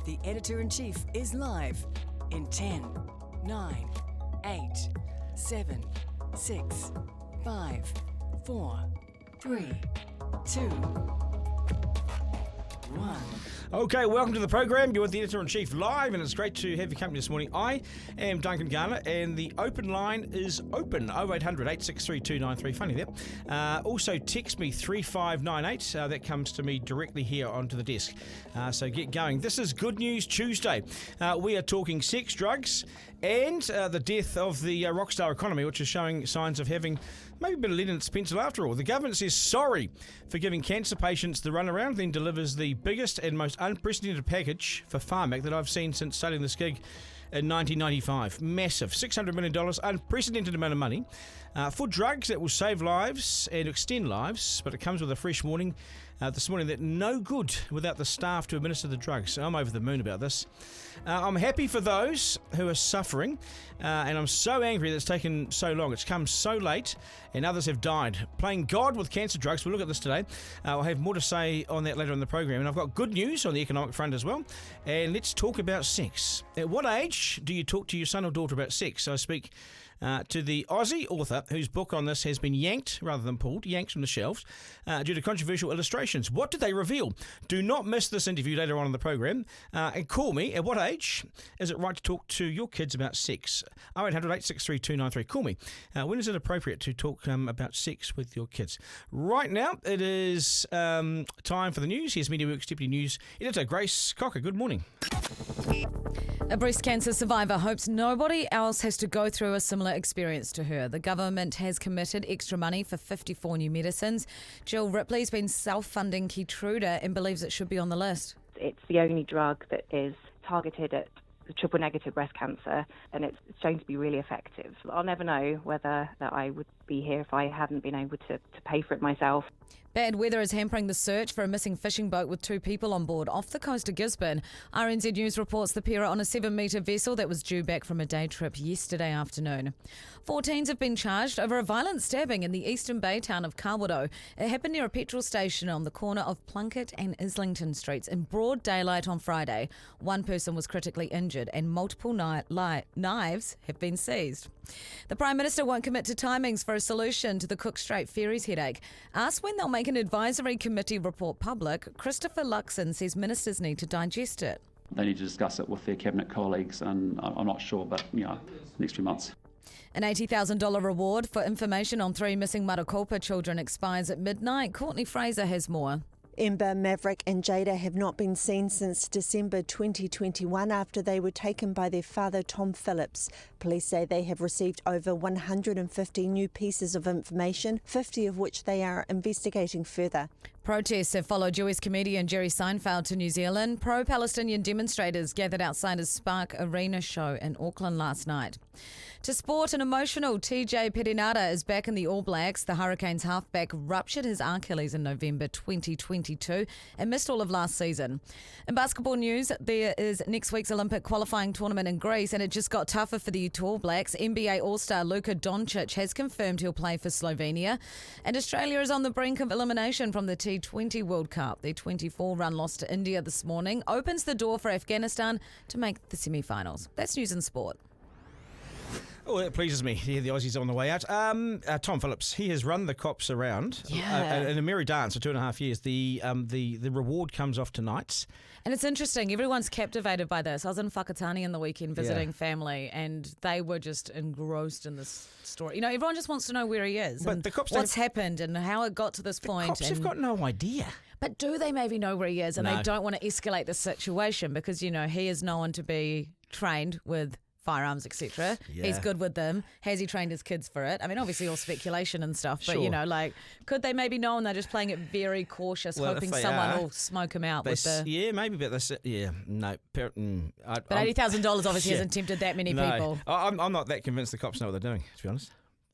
The Editor-in-Chief is live in 10, 9, 8, 7, 6, 5, 4, 3, 2, 1. Okay, welcome to the program. You're with the Editor-in-Chief live, and it's great to have your company this morning. I am Duncan Garner, and the open line is open, 0800 863 293. Funny that. Also, text me 3598. That comes to me directly here onto the desk. So get going. This is Good News Tuesday. We are talking sex, drugs, and the death of the rockstar economy, which is showing signs of having maybe a bit of lead in its pencil after all. The government says sorry for giving cancer patients the runaround, then delivers the biggest and most unprecedented package for Pharmac that I've seen since starting this gig in 1995. Massive, $600 million, unprecedented amount of money for drugs that will save lives and extend lives, but it comes with a fresh warning this morning that no good without the staff to administer the drugs. So I'm over the moon about this. I'm happy for those who are suffering, and I'm so angry that it's taken so long. It's come so late, and others have died. Playing God with cancer drugs. We'll look at this today. I'll have more to say on that later in the program, and I've got good news on the economic front as well. And let's talk about sex. At what age do you talk to your son or daughter about sex? I speak to the Aussie author whose book on this has been yanked, rather than pulled, yanked from the shelves due to controversial illustrations. What did they reveal? Do not miss this interview later on in the program. And call me. At what age is it right to talk to your kids about sex? 0800 863 293. Call me. When is it appropriate to talk about sex with your kids? Right now, it is time for the news. Here's Media Works Deputy News Editor Grace Cocker. Good morning. A breast cancer survivor hopes nobody else has to go through a similar experience to her. The government has committed extra money for 54 new medicines. Jill Ripley's been self-funding Keytruda and believes it should be on the list. It's the only drug that is targeted at the triple-negative breast cancer, and it's shown to be really effective. I'll never know whether that I would be here if I hadn't been able to pay for it myself. Bad weather is hampering the search for a missing fishing boat with 2 people on board off the coast of Gisborne. RNZ News reports the pair are on a 7-metre vessel that was due back from a day trip yesterday afternoon. 4 teens have been charged over a violent stabbing in the Eastern Bay town of Kawerau. It happened near a petrol station on the corner of Plunkett and Islington Streets in broad daylight on Friday. 1 person was critically injured and multiple knives have been seized. The Prime Minister won't commit to timings for a solution to the Cook Strait ferries headache. Asked when they'll make an advisory committee report public, Christopher Luxon says ministers need to digest it. They need to discuss it with their cabinet colleagues, and I'm not sure, but next few months. An $80,000 reward for information on 3 missing Marakopa children expires at midnight. Courtney Fraser has more. Ember, Maverick and Jada have not been seen since December 2021 after they were taken by their father, Tom Phillips. Police say they have received over 150 new pieces of information, 50 of which they are investigating further. Protests have followed US comedian Jerry Seinfeld to New Zealand. Pro-Palestinian demonstrators gathered outside a Spark Arena show in Auckland last night. To sport, an emotional TJ Perenara is back in the All Blacks. The Hurricanes halfback ruptured his Achilles in November 2022 and missed all of last season. In basketball news, there is next week's Olympic qualifying tournament in Greece, and it just got tougher for the All Blacks. NBA All-Star Luka Doncic has confirmed he'll play for Slovenia, and Australia is on the brink of elimination from the T20 World Cup. The 24-run loss to India this morning opens the door for Afghanistan to make the semi-finals. That's news and sport. Oh, that pleases me. Yeah, the Aussies on the way out. Tom Phillips, he has run the cops around in a merry dance for 2.5 years. The reward comes off tonight. And it's interesting. Everyone's captivated by this. I was in Whakatane in the weekend visiting family, and they were just engrossed in this story. Everyone just wants to know where he is, but and the cops what's happened and how it got to this point. The cops have got no idea. But do they maybe know where he is? And they don't want to escalate the situation because, he is known to be trained with firearms, etc. Yeah. He's good with them. Has he trained his kids for it? I mean, obviously all speculation and stuff, but could they maybe know and they're just playing it very cautious, hoping someone will smoke him out with the... Yeah, maybe, but that's... Yeah, no. But $80,000 obviously hasn't tempted that many people. I'm not that convinced the cops know what they're doing, to be honest.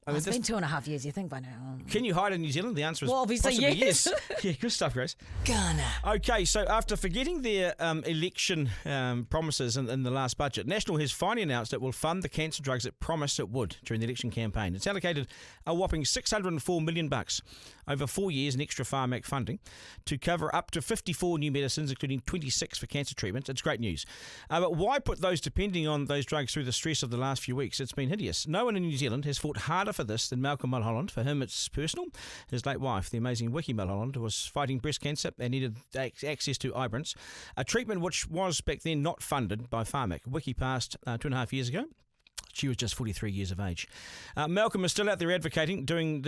I mean, It's been 2.5 years, you think by now. can you hide in New Zealand? The answer is Well, obviously, possibly yes. Yeah, good stuff, Grace. Garner. Okay, so after forgetting their election promises in the last budget, National has finally announced it will fund the cancer drugs it promised it would during the election campaign. It's allocated a whopping $604 million over 4 years in extra Pharmac funding to cover up to 54 new medicines, including 26 for cancer treatment. It's great news. But why put those depending on those drugs through the stress of the last few weeks? It's been hideous. No one in New Zealand has fought harder for this than Malcolm Mulholland. For him, it's personal. His late wife, the amazing Wiki Mulholland, was fighting breast cancer and needed access to Ibrance, a treatment which was back then not funded by Pharmac. Wiki passed 2.5 years ago. She was just 43 years of age. Malcolm is still out there advocating, doing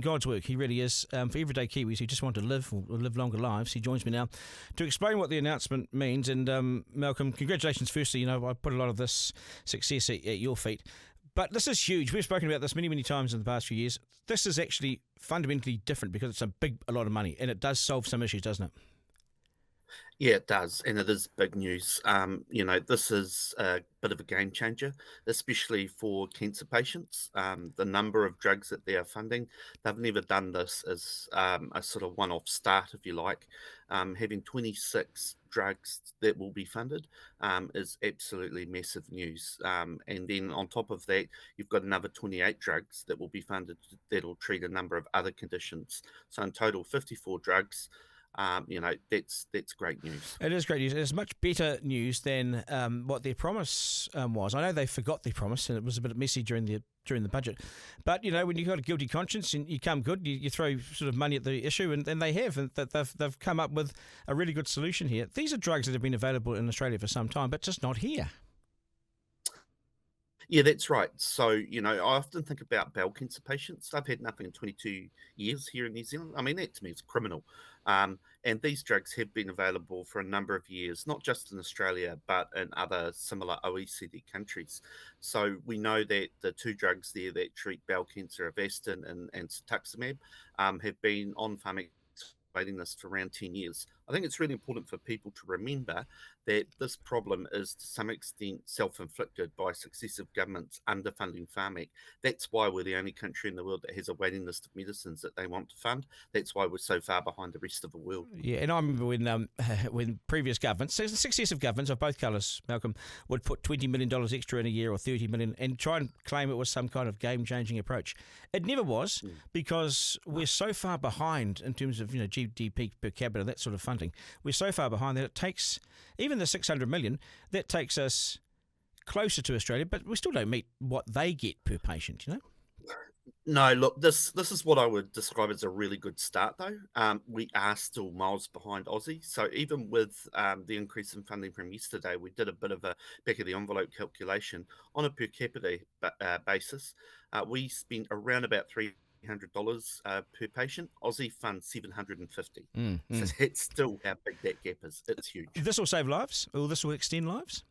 God's work. He really is. For everyday Kiwis who just want to live longer lives, he joins me now to explain what the announcement means. And Malcolm, congratulations firstly. I put a lot of this success at your feet. But this is huge. We've spoken about this many, many times in the past few years. This is actually fundamentally different because it's a lot of money, and it does solve some issues, doesn't it? Yeah, it does, and it is big news. This is a bit of a game changer, especially for cancer patients. The number of drugs that they are funding, they've never done this as a sort of one-off start, if you like. Having 26 drugs that will be funded is absolutely massive news. And then on top of that, you've got another 28 drugs that will be funded that'll treat a number of other conditions. So in total, 54 drugs. That's great news. It is great news. It's much better news than what their promise was. I know they forgot their promise, and it was a bit messy during the budget. But when you've got a guilty conscience and you come good, you throw sort of money at the issue, and they have, and they've come up with a really good solution here. These are drugs that have been available in Australia for some time, but just not here. Yeah, that's right. So, I often think about bowel cancer patients. I've had nothing in 22 years here in New Zealand. I mean, that to me is criminal. And these drugs have been available for a number of years, not just in Australia, but in other similar OECD countries. So we know that the two drugs there that treat bowel cancer, Avastin and cetuximab, have been on Pharmac waiting list for around 10 years. I think it's really important for people to remember that this problem is to some extent self-inflicted by successive governments underfunding Pharmac. That's why we're the only country in the world that has a waiting list of medicines that they want to fund. That's why we're so far behind the rest of the world. Yeah, and I remember when previous governments, successive governments of both colours, Malcolm, would put $20 million extra in a year or $30 million and try and claim it was some kind of game-changing approach. It never was, because we're so far behind in terms of GDP per capita, that sort of funding. We're so far behind that it takes, even the 600 million, that takes us closer to Australia, but we still don't meet what they get per patient, No, look, this is what I would describe as a really good start, though. We are still miles behind Aussie. So even with the increase in funding from yesterday, we did a bit of a back-of-the-envelope calculation. On a per capita basis, we spent around about $300 per patient. Aussie funds $750. So that's still how big that gap is. It's huge. This will save lives, or this will extend lives?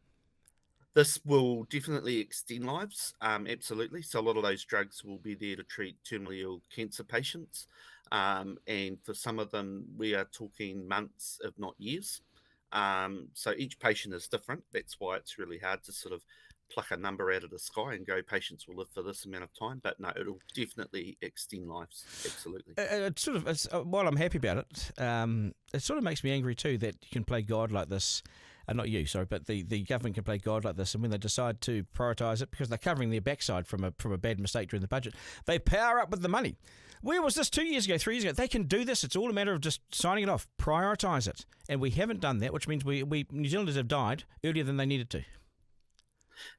This will definitely extend lives, absolutely. So a lot of those drugs will be there to treat terminally ill cancer patients. And for some of them, we are talking months, if not years. So each patient is different. That's why it's really hard to sort of pluck a number out of the sky and go, patients will live for this amount of time. But no, it'll definitely extend lives. Absolutely. While I'm happy about it, it sort of makes me angry too that you can play God like this. Not you, sorry, but the government can play God like this, and when they decide to prioritise it, because they're covering their backside from a bad mistake during the budget, they power up with the money. Where was this 2 years ago, 3 years ago? They can do this. It's all a matter of just signing it off, prioritise it. And we haven't done that, which means we New Zealanders have died earlier than they needed to.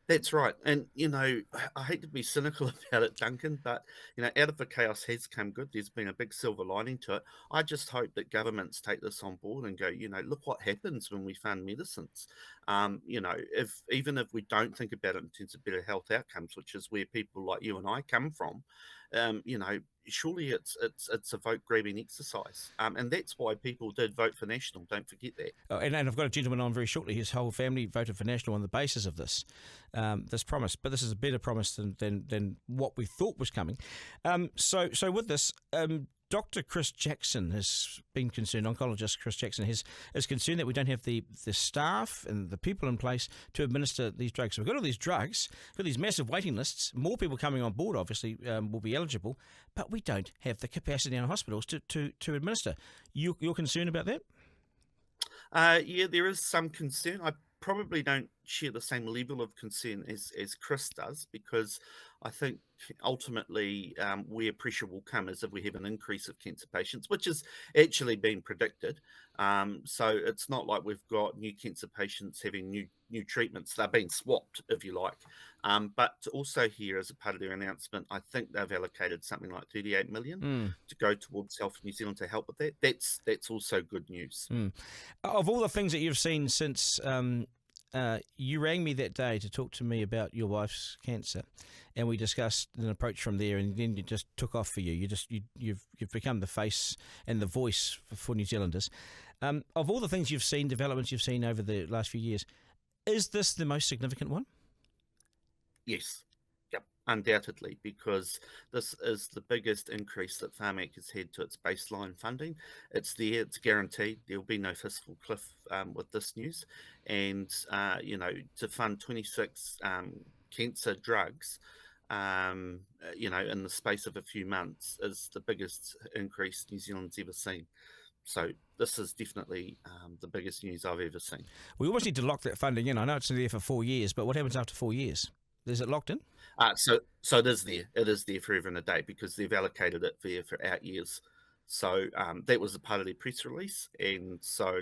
That's right. And, I hate to be cynical about it, Duncan, but, out of the chaos has come good. There's been a big silver lining to it. I just hope that governments take this on board and go, look what happens when we fund medicines. Even if we don't think about it in terms of better health outcomes, which is where people like you and I come from, surely it's a vote grabbing exercise. And that's why people did vote for National. Don't forget that. Oh, and I've got a gentleman on very shortly. His whole family voted for National on the basis of this promise. But this is a better promise than what we thought was coming. So with this, Dr. Chris Jackson has been concerned, oncologist Chris Jackson is concerned that we don't have the staff and the people in place to administer these drugs. So we've got all these drugs, we've got these massive waiting lists, more people coming on board obviously will be eligible, but we don't have the capacity in our hospitals to administer. You're concerned about that? Yeah, there is some concern. I probably don't share the same level of concern as Chris does, because I think ultimately where pressure will come is if we have an increase of cancer patients, which is actually being predicted. So it's not like we've got new cancer patients having new treatments. They're being swapped, if you like. But also here, as a part of their announcement, I think they've allocated something like 38 million to go towards Health New Zealand to help with that. That's also good news. Of all the things that you've seen since you rang me that day to talk to me about your wife's cancer, and we discussed an approach from there, and then you just took off for you. You've become the face and the voice for New Zealanders. Of all the things you've seen, developments you've seen over the last few years, is this the most significant one? Yes. Yep, undoubtedly, because this is the biggest increase that Pharmac has had to its baseline funding. It's there, it's guaranteed. There will be no fiscal cliff with this news. And, to fund 26 cancer drugs, in the space of a few months is the biggest increase New Zealand's ever seen. So this is definitely the biggest news I've ever seen. We almost need to lock that funding in. I know it's there for 4 years, but what happens after 4 years? Is it locked in? So it is there. It is there forever and a day, because they've allocated it there for out years. So that was a part of their press release, and so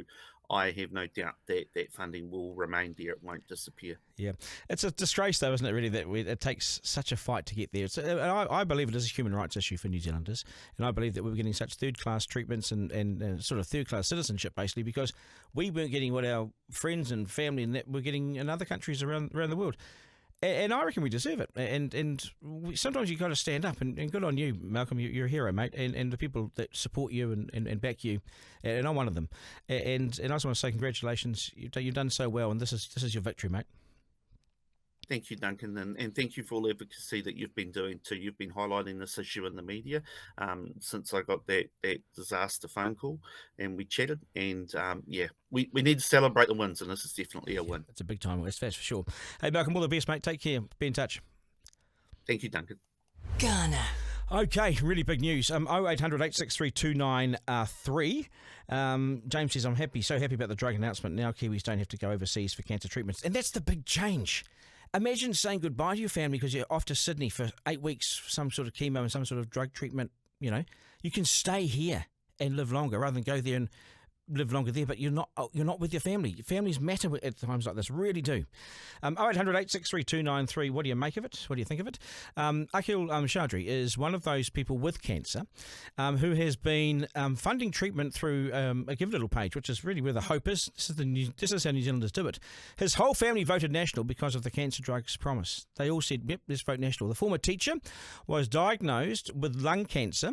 I have no doubt that that funding will remain there. It won't disappear. Yeah. It's a disgrace, though, isn't it, really, that it takes such a fight to get there. I believe it is a human rights issue for New Zealanders, and I believe that we were getting such third-class treatments and sort of third-class citizenship, basically, because we weren't getting what our friends and family and that were getting in other countries around the world. And I reckon we deserve it. And sometimes you've got to stand up. And good on you, Malcolm. You're a hero, mate. And the people that support you and back you. And I'm one of them. And I just want to say congratulations. You've done so well. And this is your victory, mate. Thank you, Duncan, and thank you for all the advocacy that you've been doing too. You've been highlighting this issue in the media since I got that disaster phone call, and we chatted. And we need to celebrate the wins, and this is definitely a win. It's a big time, that's for sure. Hey, Malcolm, all the best, mate. Take care. Be in touch. Thank you, Duncan. Garner. Okay, really big news. 0800 863 293. James says, I'm so happy about the drug announcement. Now Kiwis don't have to go overseas for cancer treatments. And that's the big change. Imagine saying goodbye to your family because you're off to Sydney for 8 weeks, some sort of chemo and some sort of drug treatment. You can stay here and live longer rather than go there and live longer there, but you're not with your family. Families matter at times like this, really do. 0800 863 293. What do you make of it? What do you think of it? Akhil Chaudary is one of those people with cancer who has been funding treatment through a Give Little page, which is really where the hope is. This is how New Zealanders do it. His whole family voted National because of the cancer drugs promise. They all said, yep, let's vote National. The former teacher was diagnosed with lung cancer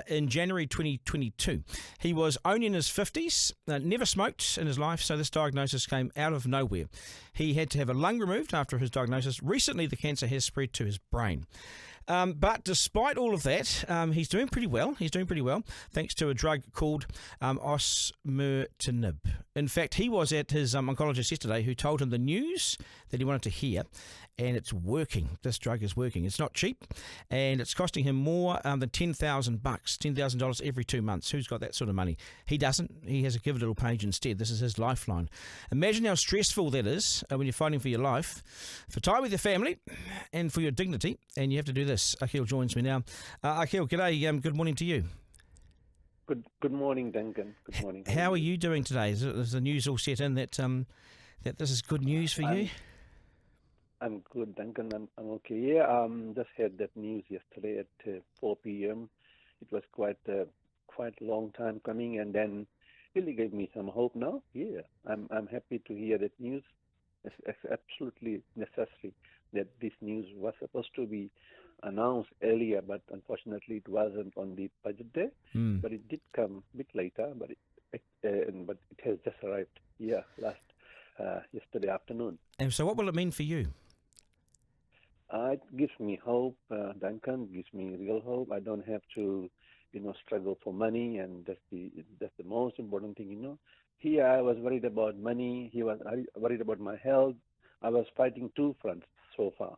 in January 2022. He was only in his 50s. Never smoked in his life, so this diagnosis came out of nowhere. He had to have a lung removed after his diagnosis. Recently, the cancer has spread to his brain. But despite all of that, he's doing pretty well. He's doing pretty well thanks to a drug called osimertinib. In fact, he was at his oncologist yesterday who told him the news that he wanted to hear, and it's working. This drug is working. It's not cheap, and it's costing him more than $10,000 every 2 months. Who's got that sort of money? He doesn't. He has a Give Little page instead. This is his lifeline. Imagine how stressful that is when you're fighting for your life, for time with your family, and for your dignity, and you have to do this. Akhil joins me now. Akhil, g'day. Good morning to you. Good morning, Duncan. Good morning. How are you doing today? Is the news all set in that this is good news for you? I'm good, Duncan. I'm okay. Yeah, just had that news yesterday at 4 p.m. It was quite a long time coming, and then really gave me some hope now. Yeah, I'm happy to hear that news. It's absolutely necessary that this news was supposed to be announced earlier, but unfortunately it wasn't on the budget day. But it did come a bit later, but it has just arrived. Yeah, yesterday afternoon. And so, what will it mean for you? It gives me hope, Duncan. Gives me real hope. I don't have to struggle for money, and that's the most important thing. Here I was worried about money. He was worried about my health. I was fighting two fronts so far.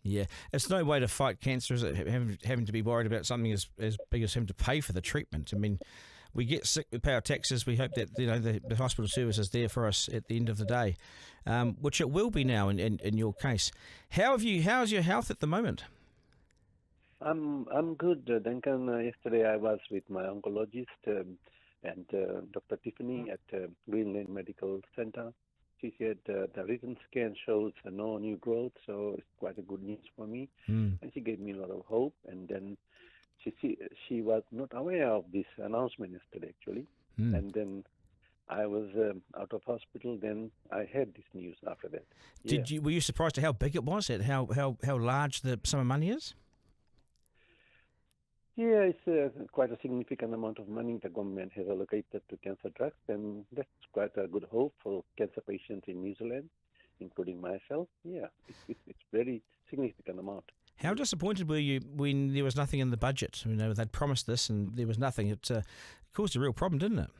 Yeah, it's no way to fight cancer, is it? Having to be worried about something as big as having to pay for the treatment. I mean, we get sick, we pay our taxes. We hope that the hospital service is there for us at the end of the day, which it will be now in your case. How's your health at the moment? I'm good, Duncan. Yesterday I was with my oncologist and Dr. Tiffany at Greenland Medical Center. She said the written scan shows no new growth, so it's quite a good news for me. And she gave me a lot of hope. And then she was not aware of this announcement yesterday, actually. And then I was out of hospital. Then I had this news after that. Were you surprised at how big it was? At how large the sum of money is? Yeah, it's quite a significant amount of money the government has allocated to cancer drugs, and that's quite a good hope for cancer patients in New Zealand, including myself. Yeah, it's very significant amount. How disappointed were you when there was nothing in the budget? They'd promised this and there was nothing. It caused a real problem, didn't it?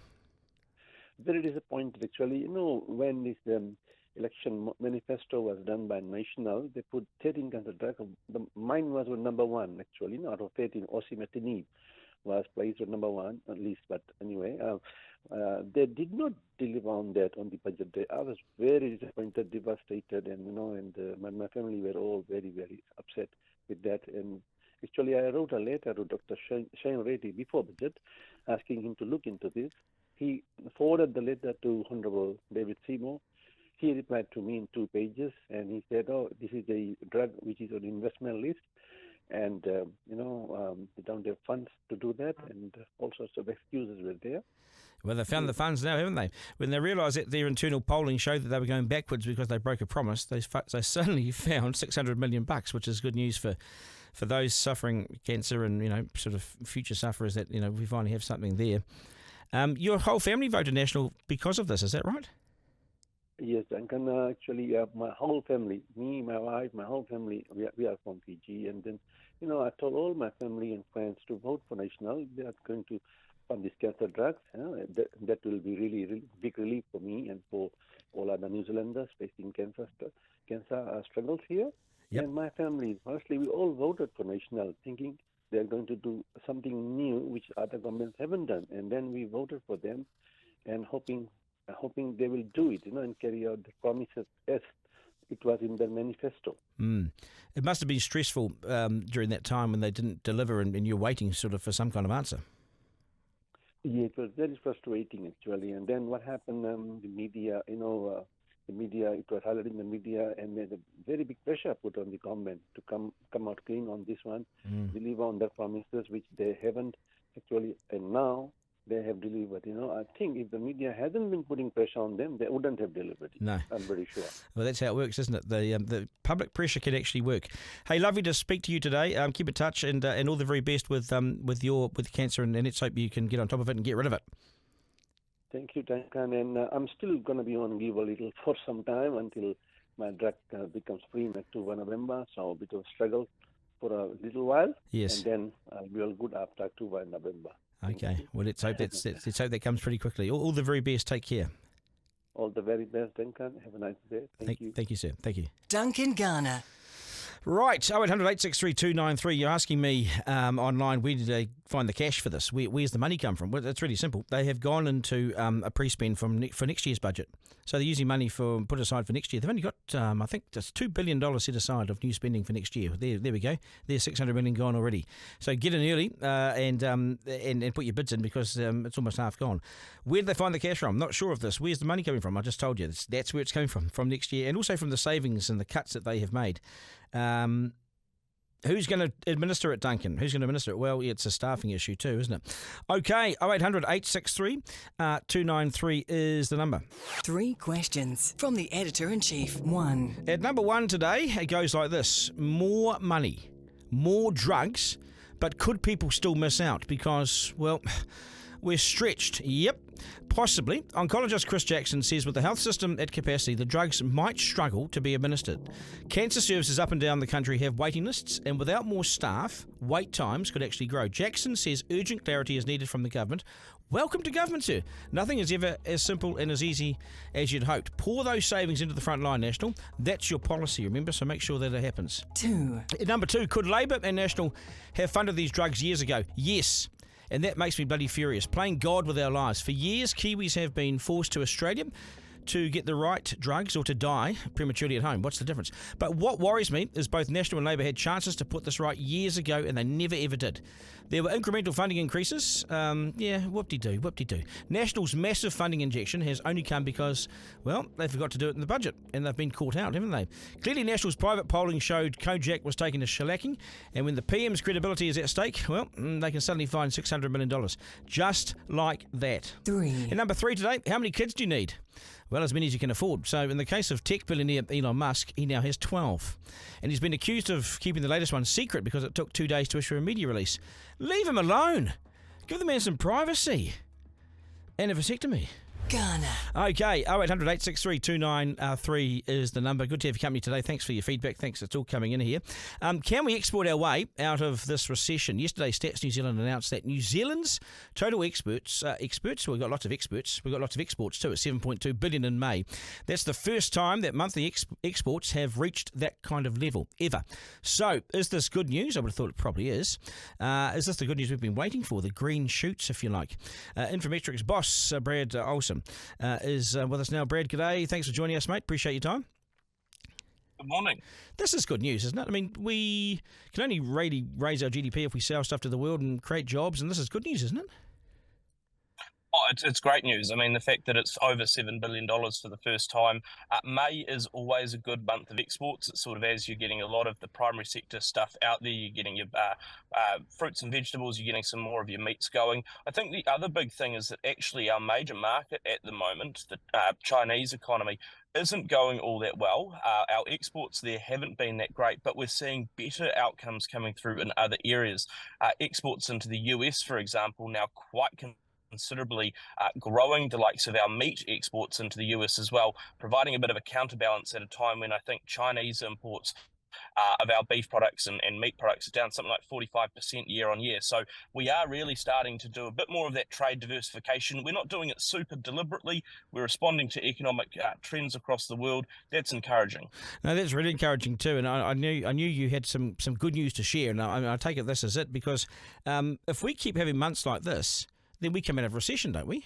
Very disappointed, actually. When this election manifesto was done by National, they put 13 cancer drugs. Mine was number one, actually. Out of 13, Aussie was placed at number one, at least. But anyway, they did not deliver on that on the budget day. I was very disappointed, devastated, and my family were all very, very upset with that. And actually, I wrote a letter to Dr. Shane Reddy before budget, asking him to look into this. He forwarded the letter to Honorable David Seymour. He replied to me in 2 pages, and he said, this is a drug which is on the investment list, and, they don't have funds to do that, and all sorts of excuses were there. Well, they found the funds now, haven't they? When they realised that their internal polling showed that they were going backwards because they broke a promise, they suddenly found $600 million, which is good news for those suffering cancer and, sort of future sufferers that, we finally have something there. Your whole family voted National because of this, is that right? Yes, Duncan. Actually, my whole family, me, my wife, my whole family, we are from Fiji. And then, I told all my family and friends to vote for National. They are going to fund these cancer drugs. That will be really, really big relief for me and for all other New Zealanders facing cancer struggles here. Yep. And my family, honestly, we all voted for National, thinking they are going to do something new which other governments haven't done. And then we voted for them and hoping they will do it, and carry out the promises as it was in their manifesto. It must have been stressful during that time when they didn't deliver and you're waiting sort of for some kind of answer. Yeah, it was very frustrating, actually. And then what happened, the media, it was highlighted in the media, and there's a very big pressure put on the government to come out clean on this one, deliver on their promises, which they haven't actually, and now they have delivered. I think if the media hadn't been putting pressure on them, they wouldn't have delivered it. No. I'm very sure. Well, that's how it works, isn't it? The public pressure can actually work. Hey, lovely to speak to you today. Keep in touch and all the very best with cancer, and let's hope you can get on top of it and get rid of it. Thank you, Duncan. And I'm still going to be on leave a little for some time until my drug becomes free in October, November. So a bit of struggle for a little while. Yes. And then I'll be all good after October and November. Okay. Well, let's hope that comes pretty quickly. All the very best. Take care. All the very best, Duncan. Have a nice day. Thank you. Thank you, sir. Thank you. Duncan Garner. Right, 0800 863 293. You're asking me online, where did they find the cash for this? Where's the money come from? Well, it's really simple. They have gone into a pre-spend for next year's budget. So they're using money put aside for next year. They've only got, I think, just $2 billion set aside of new spending for next year. There we go. There's $600 million gone already. So get in early and put your bids in because it's almost half gone. Where did they find the cash from? Not sure of this. Where's the money coming from? I just told you. That's where it's coming from next year, and also from the savings and the cuts that they have made. Who's going to administer it, Duncan? Who's going to administer it? Well, it's a staffing issue too, isn't it? Okay, 0800 863 293 is the number. 3 questions from the Editor-in-Chief. 1. At number 1 today, it goes like this. More money, more drugs, but could people still miss out? Because, well, We're stretched. Yep, possibly. Oncologist Chris Jackson says with the health system at capacity, the drugs might struggle to be administered. Cancer services up and down the country have waiting lists, and without more staff, wait times could actually grow. Jackson says urgent clarity is needed from the government. Welcome to government, sir. Nothing is ever as simple and as easy as you'd hoped. Pour those savings into the front line, National. That's your policy, remember, so make sure that it happens. 2. Number 2, could Labor and National have funded these drugs years ago? Yes. And that makes me bloody furious. Playing God with our lives. For years, Kiwis have been forced to Australia to get the right drugs or to die prematurely at home. What's the difference? But what worries me is both National and Labor had chances to put this right years ago and they never ever did. There were incremental funding increases. Whoop-de-doo. National's massive funding injection has only come because, well, they forgot to do it in the budget and they've been caught out, haven't they? Clearly, National's private polling showed Kojak was taking a shellacking, and when the PM's credibility is at stake, well, they can suddenly find $600 million. Just like that. 3. And number 3 today, how many kids do you need? Well, as many as you can afford. So in the case of tech billionaire Elon Musk, he now has 12. And he's been accused of keeping the latest one secret because it took 2 days to issue a media release. Leave him alone. Give the man some privacy. And a vasectomy. Garner. Okay, 0800 863 293 is the number. Good to have your company today. Thanks for your feedback. Thanks, it's all coming in here. Can we export our way out of this recession? Yesterday, Stats New Zealand announced that New Zealand's total exports, we've got lots of exports, we've got lots of exports too, at 7.2 billion in May. That's the first time that monthly exports have reached that kind of level, ever. So, is this good news? I would have thought it probably is. Is this the good news we've been waiting for? The green shoots, if you like. Infometrics boss, Brad Olsen, is with us now. Brad, g'day. Thanks for joining us, mate. Appreciate your time. Good morning. This is good news, isn't it? I mean, we can only really raise our GDP if we sell stuff to the world and create jobs, and this is good news, isn't it? Oh, it's great news. I mean, the fact that it's over $7 billion for the first time. May is always a good month of exports. It's sort of as you're getting a lot of the primary sector stuff out there, you're getting your fruits and vegetables, you're getting some more of your meats going. I think the other big thing is that actually our major market at the moment, the Chinese economy, isn't going all that well. Our exports there haven't been that great, but we're seeing better outcomes coming through in other areas. Exports into the US, for example, now quite considerably growing, the likes of our meat exports into the US as well, providing a bit of a counterbalance at a time when I think Chinese imports of our beef products and meat products are down something like 45% year on year. So we are really starting to do a bit more of that trade diversification. We're not doing it super deliberately. We're responding to economic trends across the world. That's encouraging. No, that's really encouraging too. And I knew you had some good news to share. And I take it this is it, because if we keep having months like this, then we come out of recession, don't we?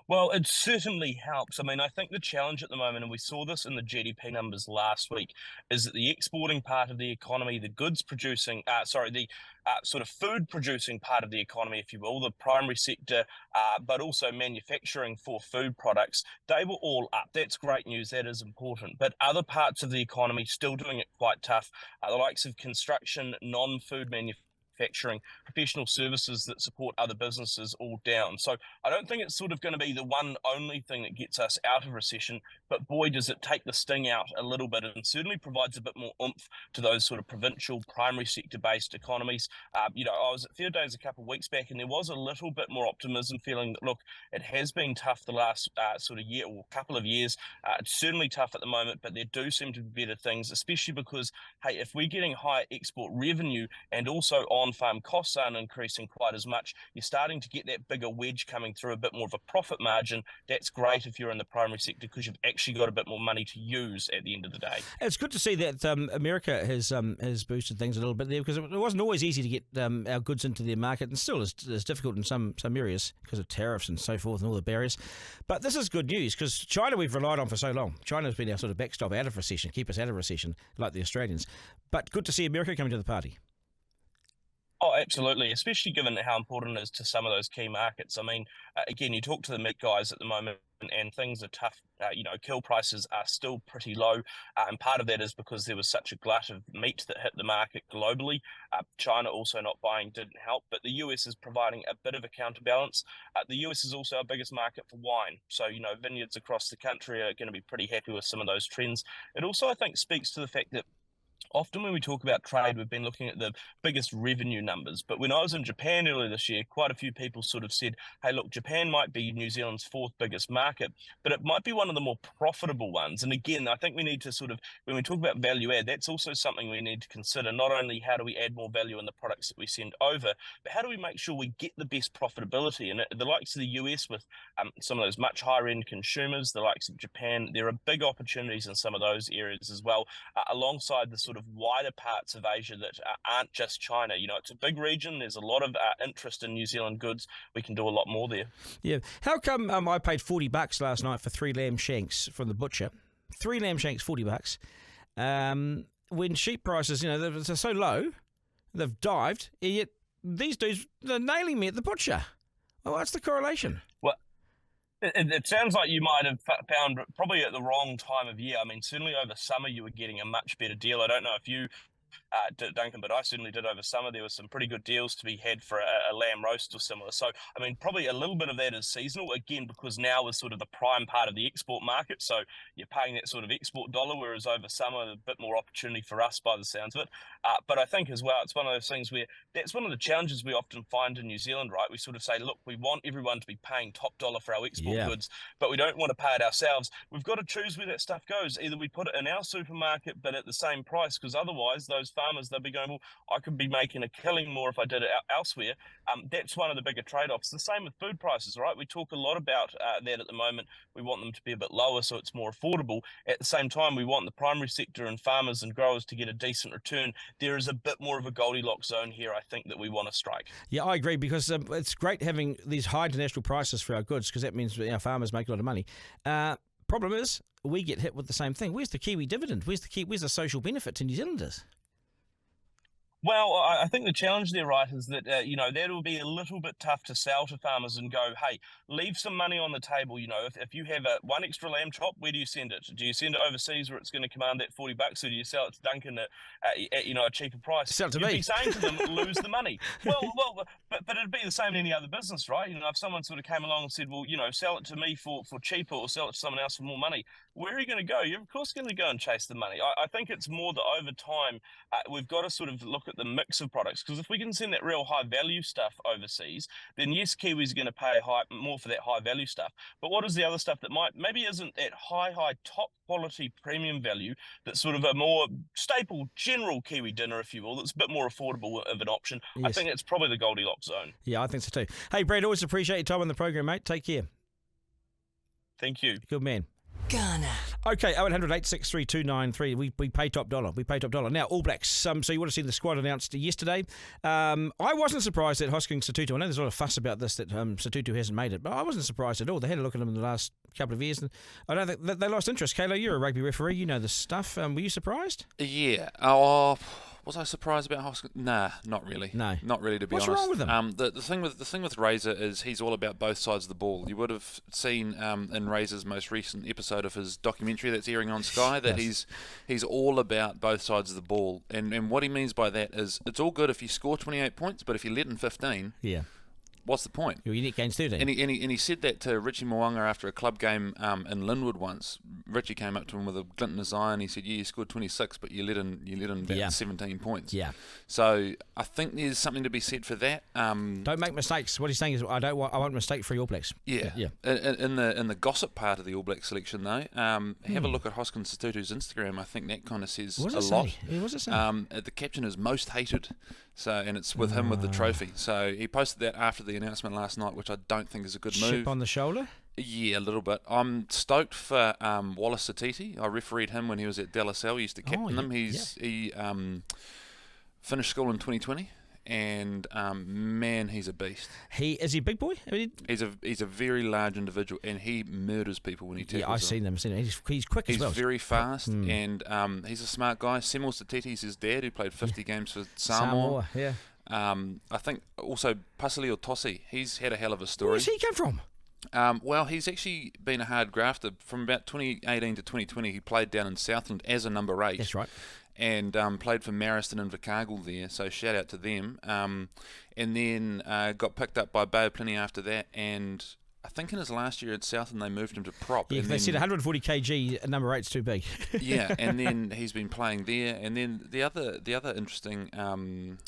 Well, it certainly helps. I mean, I think the challenge at the moment, and we saw this in the GDP numbers last week, is that the exporting part of the economy, the goods producing, the sort of food producing part of the economy, if you will, the primary sector, but also manufacturing for food products, they were all up. That's great news. That is important. But other parts of the economy still doing it quite tough. The likes of construction, non-food manufacturing, professional services that support other businesses, all down. So I don't think it's sort of going to be the one only thing that gets us out of recession, but boy, does it take the sting out a little bit, and certainly provides a bit more oomph to those sort of provincial primary sector based economies. I was at Fair Days a couple of weeks back, and there was a little bit more optimism, feeling that, look, it has been tough the last sort of year or couple of years. It's certainly tough at the moment, but there do seem to be better things, especially because, hey, if we're getting higher export revenue and also on-farm costs aren't increasing quite as much, you're starting to get that bigger wedge coming through, a bit more of a profit margin. That's great if you're in the primary sector, because you've actually got a bit more money to use at the end of the day. It's good to see that America has boosted things a little bit there, because it wasn't always easy to get our goods into their market, and still is difficult in some areas because of tariffs and so forth and all the barriers. But this is good news, because China we've relied on for so long. China's been our sort of backstop out of recession, keep us out of recession like the Australians. But good to see America coming to the party. Oh, absolutely, especially given how important it is to some of those key markets. I mean, again, you talk to the meat guys at the moment and things are tough. Kill prices are still pretty low, and part of that is because there was such a glut of meat that hit the market globally. China also not buying didn't help, but the US is providing a bit of a counterbalance. The US is also our biggest market for wine, so vineyards across the country are going to be pretty happy with some of those trends. It also, I think, speaks to the fact that often when we talk about trade, we've been looking at the biggest revenue numbers. But when I was in Japan earlier this year, quite a few people sort of said, hey, look, Japan might be New Zealand's fourth biggest market, but it might be one of the more profitable ones. And again, I think we need to sort of, when we talk about value add, that's also something we need to consider. Not only how do we add more value in the products that we send over, but how do we make sure we get the best profitability? And the likes of the US with some of those much higher end consumers, the likes of Japan, there are big opportunities in some of those areas as well, alongside the sort of wider parts of Asia that aren't just China. You know, it's a big region. There's a lot of interest in New Zealand goods. We can do a lot more there. Yeah. How come I paid $40 last night for 3 lamb shanks from the butcher? 3 lamb shanks, $40. When sheep prices, you know, they're so low, they've dived, yet these dudes, they're nailing me at the butcher. Well, what's the correlation? Well, it sounds like you might have found probably at the wrong time of year. I mean, certainly over summer you were getting a much better deal. I don't know if you Duncan, but I certainly did over summer. There were some pretty good deals to be had for a lamb roast or similar. So, I mean, probably a little bit of that is seasonal, again, because now is sort of the prime part of the export market. So you're paying that sort of export dollar, whereas over summer, a bit more opportunity for us by the sounds of it. But I think as well, it's one of those things where that's one of the challenges we often find in New Zealand, right? We sort of say, look, we want everyone to be paying top dollar for our export goods, but we don't want to pay it ourselves. We've got to choose where that stuff goes. Either we put it in our supermarket, but at the same price, because otherwise those farmers, they'll be going, well, I could be making a killing more if I did it elsewhere. That's one of the bigger trade-offs. The same with food prices, right? We talk a lot about that at the moment. We want them to be a bit lower so it's more affordable. At the same time, we want the primary sector and farmers and growers to get a decent return. There is a bit more of a Goldilocks zone here, I think, that we want to strike. Yeah, I agree, because it's great having these high international prices for our goods, because that means our farmers make a lot of money. Problem is, we get hit with the same thing. Where's the Kiwi dividend? Where's the social benefit to New Zealanders? Well, I think the challenge there, right, is that, that will be a little bit tough to sell to farmers and go, hey, leave some money on the table. You know, if you have one extra lamb chop, where do you send it? Do you send it overseas where it's going to command that $40, or do you sell it to Duncan at a cheaper price? Sell it to me. You'd be saying to them, lose the money. Well, but it'd be the same in any other business, right? You know, if someone sort of came along and said, well, sell it to me for cheaper, or sell it to someone else for more money, where are you going to go? You're, of course, going to go and chase the money. I think it's more that over time, we've got to sort of look at the mix of products, because if we can send that real high value stuff overseas, then yes, Kiwis are going to pay more for that high value stuff. But what is the other stuff that maybe isn't at high top quality premium value, that's sort of a more staple general Kiwi dinner, if you will, that's a bit more affordable of an option? Yes. I think it's probably the Goldilocks zone. Yeah, I think so too. Hey, Brad, always appreciate your time on the program, mate. Take care. Thank you. Good man. Garner. Okay, 0800 863 293. We pay top dollar. We pay top dollar. Now, All Blacks. So you want to see the squad announced yesterday. I wasn't surprised that Hosking Sotutu, I know there's a lot of fuss about this, that Sotutu hasn't made it, but I wasn't surprised at all. They had a look at him in the last couple of years, and I don't think they lost interest. Kayla, you're a rugby referee. You know this stuff. Were you surprised? Yeah. Was I surprised about Hoskins? Nah, not really. No, not really. To be honest, what's wrong with him? The thing with Razor is he's all about both sides of the ball. You would have seen in Razor's most recent episode of his documentary that's airing on Sky that he's all about both sides of the ball, and what he means by that is it's all good if you score 28 points, but if you let in 15, what's the point? You're unique gains 13. And he said that to Richie Mo'unga after a club game in Linwood once. Richie came up to him with a glint in his eye and he said, yeah, you scored 26, but you let in about 17 points. Yeah. So I think there's something to be said for that. Don't make mistakes. What he's saying is, I want mistake-free All Blacks. Yeah. In the gossip part of the All Black selection, though, have a look at Hoskins Sotutu's Instagram. I think that kind of says a lot. What does it say? The caption is most hated. So, and it's with him with the trophy. So he posted that after the announcement last night, which I don't think is a good move. Chip on the shoulder? Yeah, a little bit. I'm stoked for Wallace Satiti. I refereed him when he was at De La Salle. He used to captain them. He finished school in 2020. And man, he's a beast. Is he a big boy? He's a very large individual, and he murders people when he tackles. Yeah, I've seen him. He's quick as well. He's very fast, and he's a smart guy. Samuel Satiti's his dad, who played 50 games for Samoa. Yeah. I think also Pasali Otosi. He's had a hell of a story. Where's he come from? Well, he's actually been a hard grafter. From about 2018 to 2020, he played down in Southland as a number 8. That's right. And played for Mariston and Invercargill there, so shout out to them. And then got picked up by Bay of Plenty after that, and I think in his last year at Southern they moved him to prop. Yeah, and they then, said 140 kg at number 8's too big. Yeah, and then he's been playing there. And then the other interesting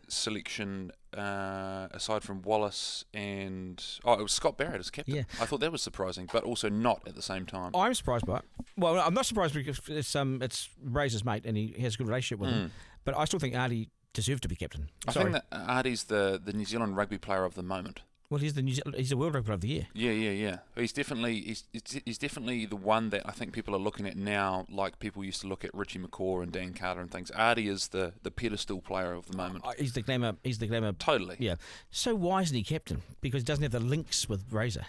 selection, aside from Wallace and it was Scott Barrett as captain. Yeah. I thought that was surprising, but also not at the same time. I'm surprised by it. Well, I'm not surprised because it's Razor's mate and he has a good relationship with him. But I still think Artie deserved to be captain. I think that Artie's the New Zealand rugby player of the moment. Well, he's the World Rugby Player of the Year. Yeah. He's definitely the one that I think people are looking at now, like people used to look at Richie McCaw and Dan Carter and things. Artie is the pedestal player of the moment. He's the glamour. Totally. Yeah. So why isn't he captain? Because he doesn't have the links with Razor.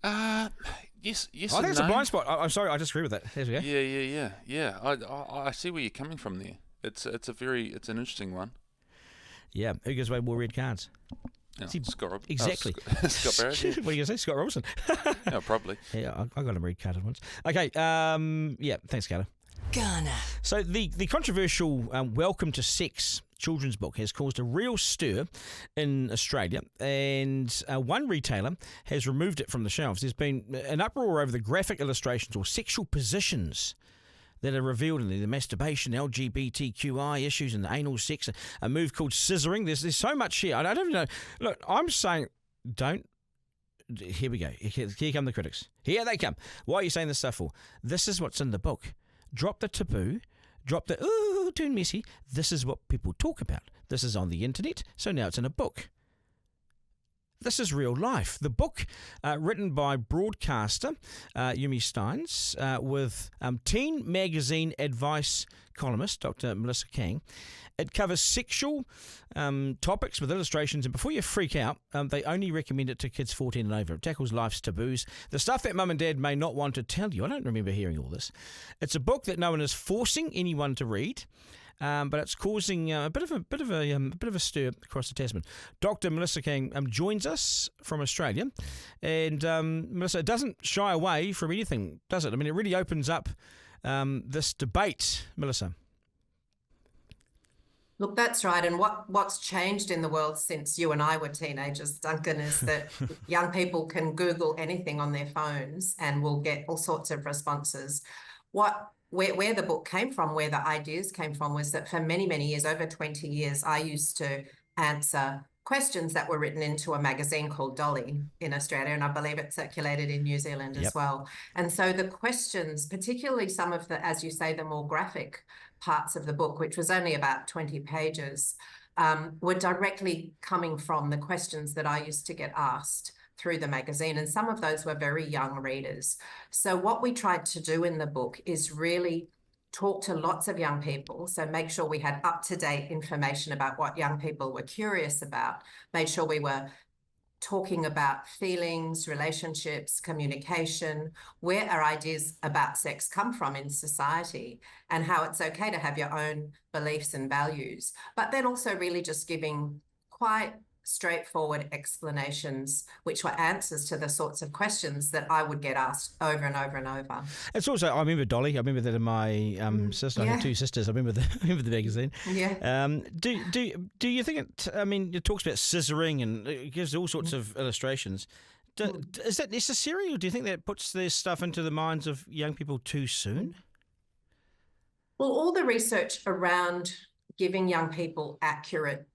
Yes. I think it's a blind spot. I'm sorry, I disagree with that. There we go. Yeah. I see where you're coming from there. It's an interesting one. Yeah. Who gives away more red cards? Scott Exactly. Scott Barrett. Yeah. What are you going to say? Scott Robertson? Yeah, probably. Yeah, I got him red carded once. Okay. Yeah. Thanks, Garner. Garner. So the controversial Welcome to Sex children's book has caused a real stir in Australia, and one retailer has removed it from the shelves. There's been an uproar over the graphic illustrations or sexual positions that are revealed in the masturbation, LGBTQI issues, and the anal sex, a move called scissoring. There's so much here. I don't even know. Look, I'm saying don't. Here we go. Here come the critics. Here they come. Why are you saying this stuff for? This is what's in the book. Drop the taboo. Drop the, ooh, too messy. This is what people talk about. This is on the internet, so now it's in a book. This is real life. The book, written by broadcaster Yumi Steins, with teen magazine advice columnist Dr. Melissa Kang. It covers sexual topics with illustrations, and before you freak out, they only recommend it to kids 14 and over. It tackles life's taboos, the stuff that mum and dad may not want to tell you. I don't remember hearing all this. It's a book that no one is forcing anyone to read. But it's causing a bit of a stir across the Tasman. Dr. Melissa Kang joins us from Australia, and Melissa, it doesn't shy away from anything, does it? I mean, it really opens up this debate, Melissa. Look, that's right. And what's changed in the world since you and I were teenagers, Duncan, is that young people can Google anything on their phones and will get all sorts of responses. Where the book came from, where the ideas came from, was that for many, many years, over 20 years, I used to answer questions that were written into a magazine called Dolly in Australia, and I believe it circulated in New Zealand as well. And so the questions, particularly some of the, as you say, the more graphic parts of the book, which was only about 20 pages, were directly coming from the questions that I used to get asked through the magazine, and some of those were very young readers. So what we tried to do in the book is really talk to lots of young people, so make sure we had up-to-date information about what young people were curious about, made sure we were talking about feelings, relationships, communication, where our ideas about sex come from in society, and how it's okay to have your own beliefs and values, but then also really just giving quite straightforward explanations, which were answers to the sorts of questions that I would get asked over and over and over. It's also, I remember Dolly. I remember that in my sister. I have two sisters. I remember the magazine. Yeah. Do you think it? I mean, it talks about scissoring and it gives all sorts of illustrations. Is that necessary, or do you think that puts this stuff into the minds of young people too soon? Well, all the research around giving young people accurate,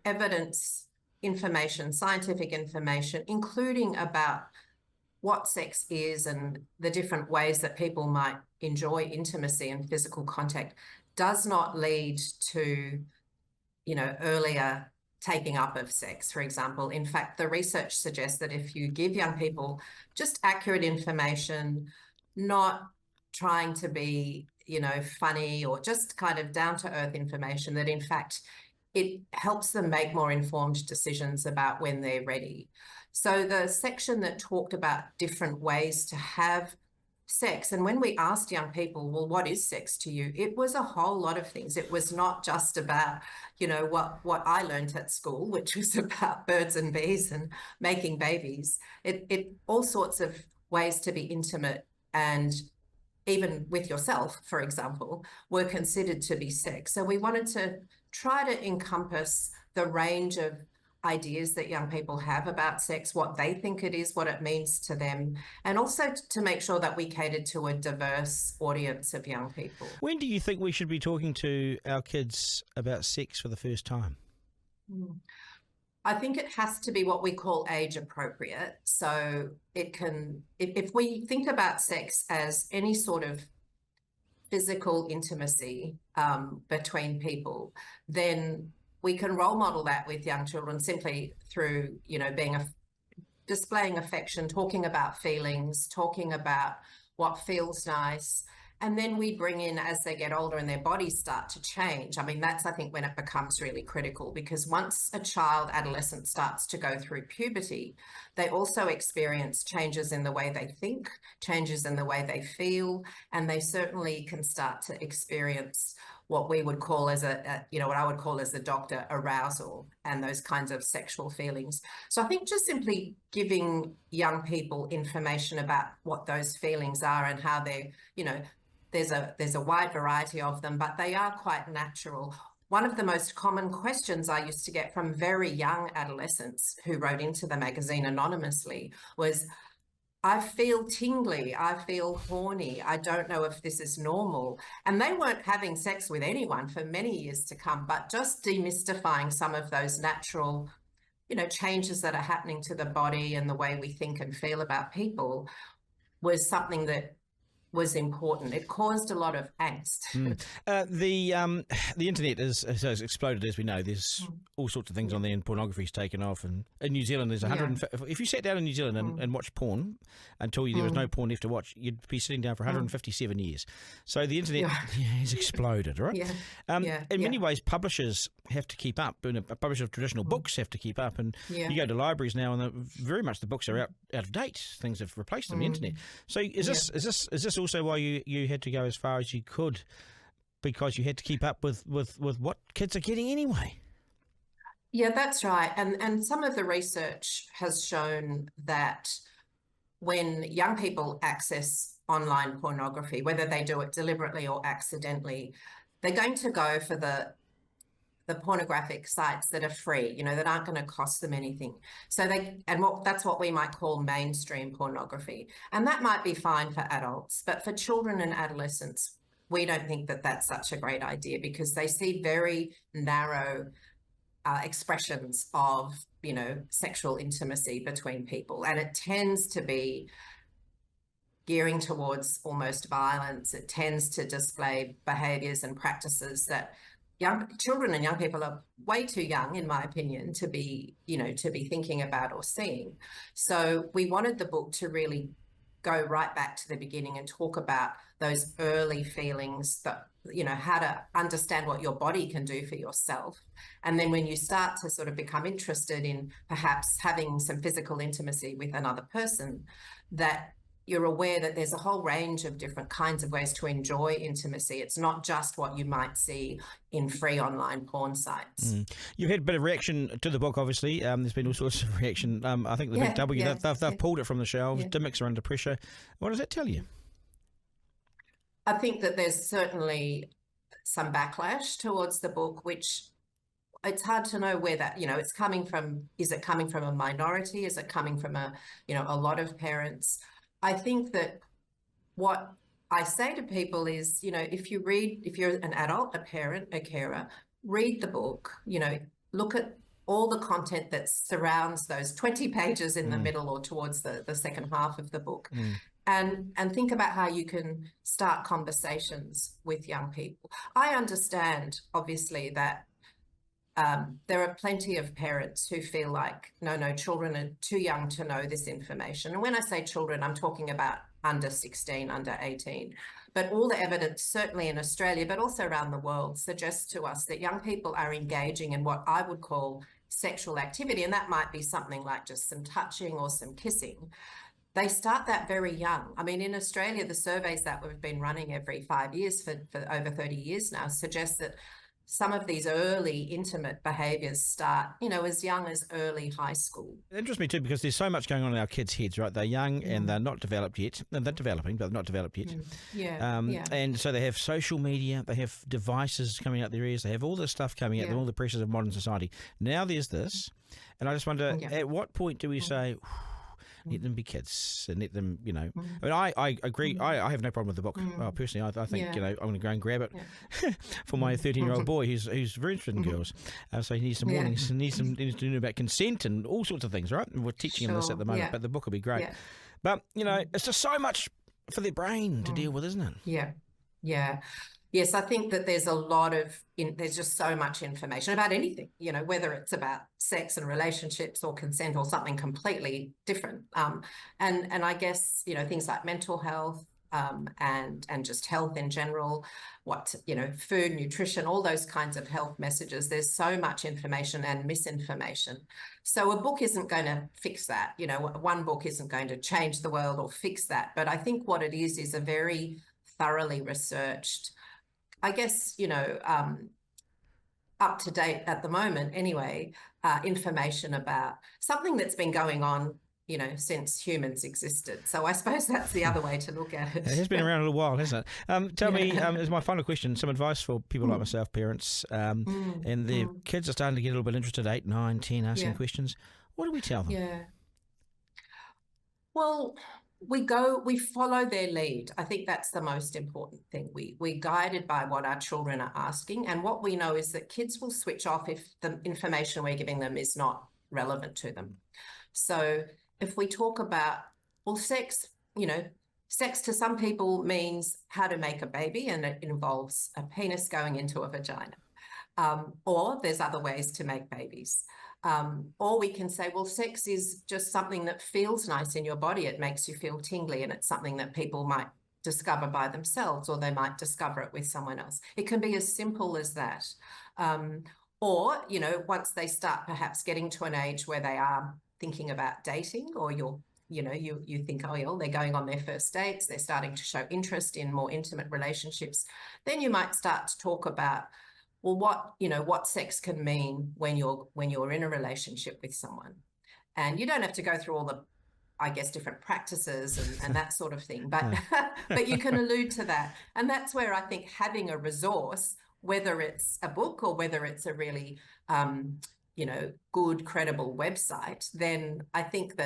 evidence information, scientific information, including about what sex is and the different ways that people might enjoy intimacy and physical contact, does not lead to, earlier taking up of sex, for example. In fact, the research suggests that if you give young people just accurate information, not trying to be, funny or just kind of down-to-earth information, that in fact it helps them make more informed decisions about when they're ready. So the section that talked about different ways to have sex, and when we asked young people, well, what is sex to you? It was a whole lot of things. It was not just about, what I learned at school, which was about birds and bees and making babies. It all sorts of ways to be intimate, and even with yourself, for example, were considered to be sex. So we wanted to try to encompass the range of ideas that young people have about sex, what they think it is, what it means to them, and also to make sure that we cater to a diverse audience of young people. When do you think we should be talking to our kids about sex for the first time? I think it has to be what we call age appropriate. So it can, if we think about sex as any sort of physical intimacy between people, then we can role model that with young children simply through, displaying affection, talking about feelings, talking about what feels nice. And then we bring in, as they get older and their bodies start to change. I mean, that's, I think, when it becomes really critical, because once a child, adolescent starts to go through puberty, they also experience changes in the way they think, changes in the way they feel, and they certainly can start to experience what we would call as what I would call as the doctor arousal and those kinds of sexual feelings. So I think just simply giving young people information about what those feelings are and how they're, there's a wide variety of them, but they are quite natural. One of the most common questions I used to get from very young adolescents who wrote into the magazine anonymously was, I feel tingly, I feel horny, I don't know if this is normal. And they weren't having sex with anyone for many years to come, but just demystifying some of those natural, changes that are happening to the body and the way we think and feel about people was something that was important. It caused a lot of angst. The internet has exploded, as we know. There's all sorts of things on there, and pornography's taken off. And in New Zealand, there's 150. If you sat down in New Zealand and watched porn until there was no porn left to watch, you'd be sitting down for 157 years. So the internet has exploded, right? In many ways, publishers have to keep up, and publishers of traditional books have to keep up. And you go to libraries now, and very much the books are out of date. Things have replaced them. The internet. So is this also why you had to go as far as you could, because you had to keep up with what kids are getting anyway? Yeah, that's right. And some of the research has shown that when young people access online pornography, whether they do it deliberately or accidentally, they're going to go for the pornographic sites that are free, that aren't going to cost them anything. So that's what we might call mainstream pornography. And that might be fine for adults, but for children and adolescents, we don't think that that's such a great idea, because they see very narrow expressions of, sexual intimacy between people. And it tends to be gearing towards almost violence. It tends to display behaviors and practices that young children and young people are way too young, in my opinion, to be thinking about or seeing. So we wanted the book to really go right back to the beginning and talk about those early feelings, that, how to understand what your body can do for yourself. And then when you start to sort of become interested in perhaps having some physical intimacy with another person, that you're aware that there's a whole range of different kinds of ways to enjoy intimacy. It's not just what you might see in free online porn sites. You've had a bit of reaction to the book, obviously. There's been all sorts of reaction. I think the Big W, they've pulled it from the shelves. Dimics are under pressure. What does that tell you? I think that there's certainly some backlash towards the book, which it's hard to know where that, it's coming from. Is it coming from a minority? Is it coming from a lot of parents? I think that what I say to people is, if you're an adult, a parent, a carer, read the book, look at all the content that surrounds those 20 pages in the middle or towards the second half of the book, and think about how you can start conversations with young people. I understand, obviously, that there are plenty of parents who feel like, no, children are too young to know this information. And when I say children, I'm talking about under 16, under 18. But all the evidence, certainly in Australia, but also around the world, suggests to us that young people are engaging in what I would call sexual activity. And that might be something like just some touching or some kissing. They start that very young. I mean, in Australia, the surveys that we've been running every 5 years for over 30 years now suggest that some of these early intimate behaviours start, as young as early high school. It interests me too because there's so much going on in our kids' heads, right? They're young and they're not developed yet. And they're developing, but they're not developed yet. And so they have social media, they have devices coming out their ears, they have all this stuff coming out, all the pressures of modern society. Now there's this, and I just wonder, at what point do we say, let them be kids and let them, I mean, I agree. I have no problem with the book. Personally, I think, I'm going to go and grab it for my 13-year-old boy who's very interested in girls. So he needs some warnings. He needs to know about consent and all sorts of things, right? And we're teaching him this at the moment, but the book will be great. But, it's just so much for their brain to deal with, isn't it? Yeah. Yes, I think that there's a lot of, there's just so much information about anything, whether it's about sex and relationships or consent or something completely different. And I guess, things like mental health and just health in general, food, nutrition, all those kinds of health messages. There's so much information and misinformation. So a book isn't going to fix that. One book isn't going to change the world or fix that. But I think what it is a very thoroughly researched, I guess, up to date at the moment anyway, information about something that's been going on, since humans existed. So I suppose that's the other way to look at it. It has been around a little while, hasn't it? Tell me, as my final question, some advice for people like myself, parents, and their kids are starting to get a little bit interested, 8, 9, 10, asking questions. What do we tell them? Well, we follow their lead. I think that's the most important thing. We're guided by what our children are asking. And what we know is that kids will switch off if the information we're giving them is not relevant to them. So if we talk about, sex, sex to some people means how to make a baby, and it involves a penis going into a vagina. Or there's other ways to make babies. Or we can say, sex is just something that feels nice in your body. It makes you feel tingly, and it's something that people might discover by themselves, or they might discover it with someone else. It can be as simple as that. Or, once they start perhaps getting to an age where they are thinking about dating, or you think, they're going on their first dates, they're starting to show interest in more intimate relationships, then you might start to talk about, what sex can mean when you're in a relationship with someone. And you don't have to go through all the, I guess, different practices and that sort of thing, but but you can allude to that. And that's where I think having a resource, whether it's a book or whether it's a really good, credible website, then I think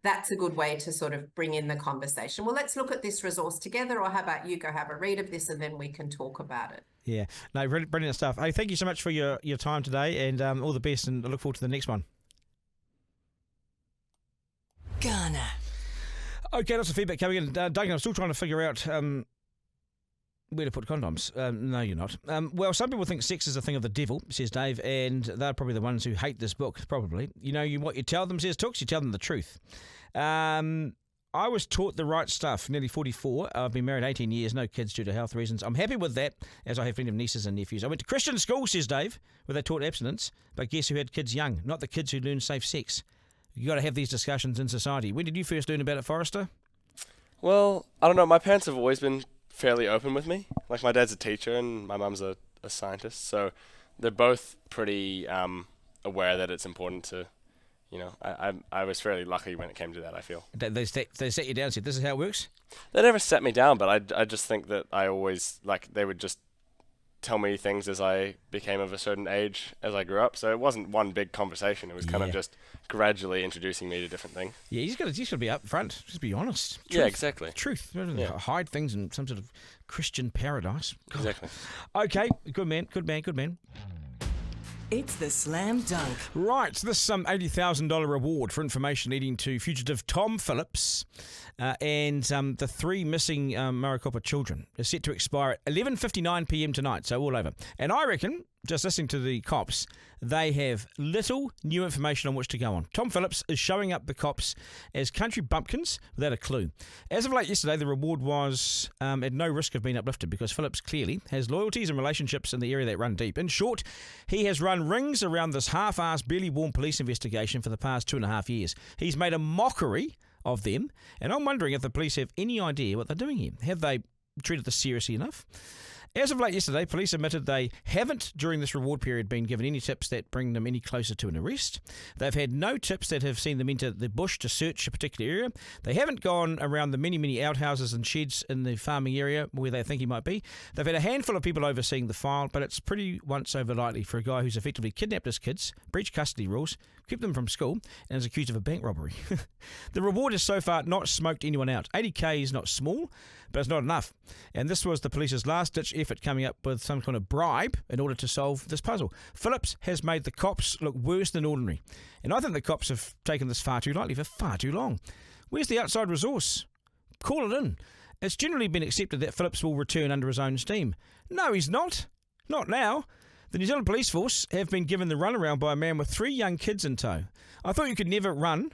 that's a good way to sort of bring in the conversation. Well, let's look at this resource together, or how about you go have a read of this and then we can talk about it. Yeah, no, brilliant stuff. Hey, thank you so much for your time today, and all the best, and I look forward to the next one. Garner. Okay, lots of feedback coming in. Duncan, I'm still trying to figure out where to put condoms. No, you're not. Well, some people think sex is a thing of the devil, says Dave, and they're probably the ones who hate this book, probably. What you tell them, says Tooks, you tell them the truth. I was taught the right stuff, nearly 44. I've been married 18 years, no kids due to health reasons. I'm happy with that, as I have plenty of nieces and nephews. I went to Christian school, says Dave, where they taught abstinence, but guess who had kids young? Not the kids who learned safe sex. You got to have these discussions in society. When did you first learn about it, Forrester? Well, I don't know. My parents have always been fairly open with me. Like, my dad's a teacher and my mum's a scientist, so they're both pretty aware that it's important to, I was fairly lucky when it came to that, I feel. They set you down and said, this is how it works? They never set me down, but I just think that I always, they would just tell me things as I became of a certain age as I grew up. So it wasn't one big conversation. It was kind of just gradually introducing me to different things. Yeah, you just got to be up front. Just be honest. Truth. Yeah, exactly. Truth. Hide things in some sort of Christian paradise. God. Exactly. Okay, good man. It's the Slam Dunk. Right, so this $80,000 reward for information leading to fugitive Tom Phillips and the 3 missing Maricopa children is set to expire at 11:59 p.m. tonight, so all over. And I reckon, just listening to the cops, they have little new information on which to go on. Tom Phillips is showing up the cops as country bumpkins without a clue. As of late yesterday, the reward was at no risk of being uplifted because Phillips clearly has loyalties and relationships in the area that run deep. In short, he has run rings around this half-assed, barely warm police investigation for the past 2.5 years. He's made a mockery of them, and I'm wondering if the police have any idea what they're doing here. Have they treated this seriously enough? As of late yesterday, police admitted they haven't, during this reward period, been given any tips that bring them any closer to an arrest. They've had no tips that have seen them enter the bush to search a particular area. They haven't gone around the many, many outhouses and sheds in the farming area where they think he might be. They've had a handful of people overseeing the file, but it's pretty once over lightly for a guy who's effectively kidnapped his kids, breached custody rules, kept them from school, and is accused of a bank robbery. The reward has so far not smoked anyone out. 80k is not small, but it's not enough. And this was the police's last-ditch effort coming up with some kind of bribe in order to solve this puzzle. Phillips has made the cops look worse than ordinary. And I think the cops have taken this far too lightly for far too long. Where's the outside resource? Call it in. It's generally been accepted that Phillips will return under his own steam. No, he's not. Not now. The New Zealand Police Force have been given the runaround by a man with 3 young kids in tow. I thought you could never run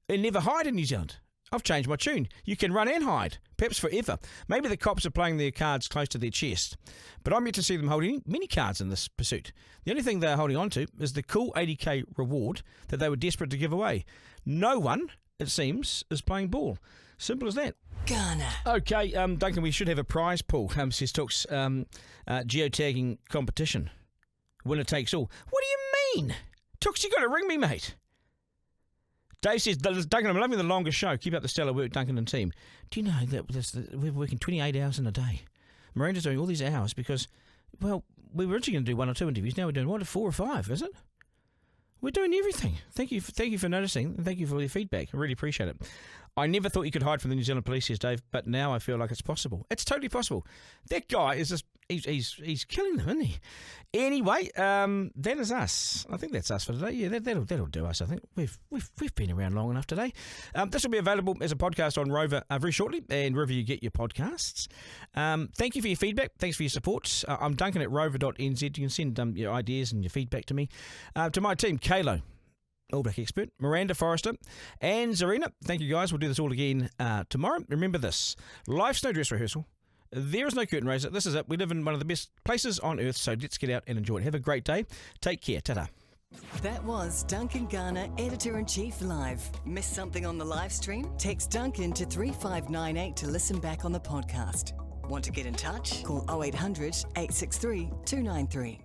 and never hide in New Zealand. I've changed my tune. You can run and hide, perhaps forever. Maybe the cops are playing their cards close to their chest, but I'm yet to see them holding many cards in this pursuit. The only thing they're holding on to is the cool 80k reward that they were desperate to give away. No one, it seems, is playing ball. Simple as that. Garner. Okay, Duncan, we should have a prize pool, says Took's geotagging competition. Winner takes all. What do you mean? Tooks, you got to ring me, mate. Dave says, Duncan, I'm loving the longer show. Keep up the stellar work, Duncan and team. Do you know that we're working 28 hours in a day? Miranda's doing all these hours because, well, we were originally going to do 1 or 2 interviews. Now we're doing 4 or 5, is it? We're doing everything. Thank you for noticing, and thank you for your feedback. I really appreciate it. I never thought you could hide from the New Zealand Police, says Dave, but now I feel like it's possible. It's totally possible. That guy is just, he's killing them, isn't he? Anyway, that is us. I think that's us for today. Yeah, that'll do us. I think we've been around long enough today. This will be available as a podcast on Rover very shortly, and wherever you get your podcasts. Thank you for your feedback. Thanks for your support. I'm Duncan at rover.nz. You can send your ideas and your feedback to me. To my team, Kalo, All Black Expert, Miranda Forrester, and Zarina. Thank you, guys. We'll do this all again tomorrow. Remember this: life's no dress rehearsal. There is no curtain raiser. This is it. We live in one of the best places on earth, so let's get out and enjoy it. Have a great day. Take care. Ta-da. That was Duncan Garner, Editor-in-Chief Live. Missed something on the live stream? Text Duncan to 3598 to listen back on the podcast. Want to get in touch? Call 0800 863 293.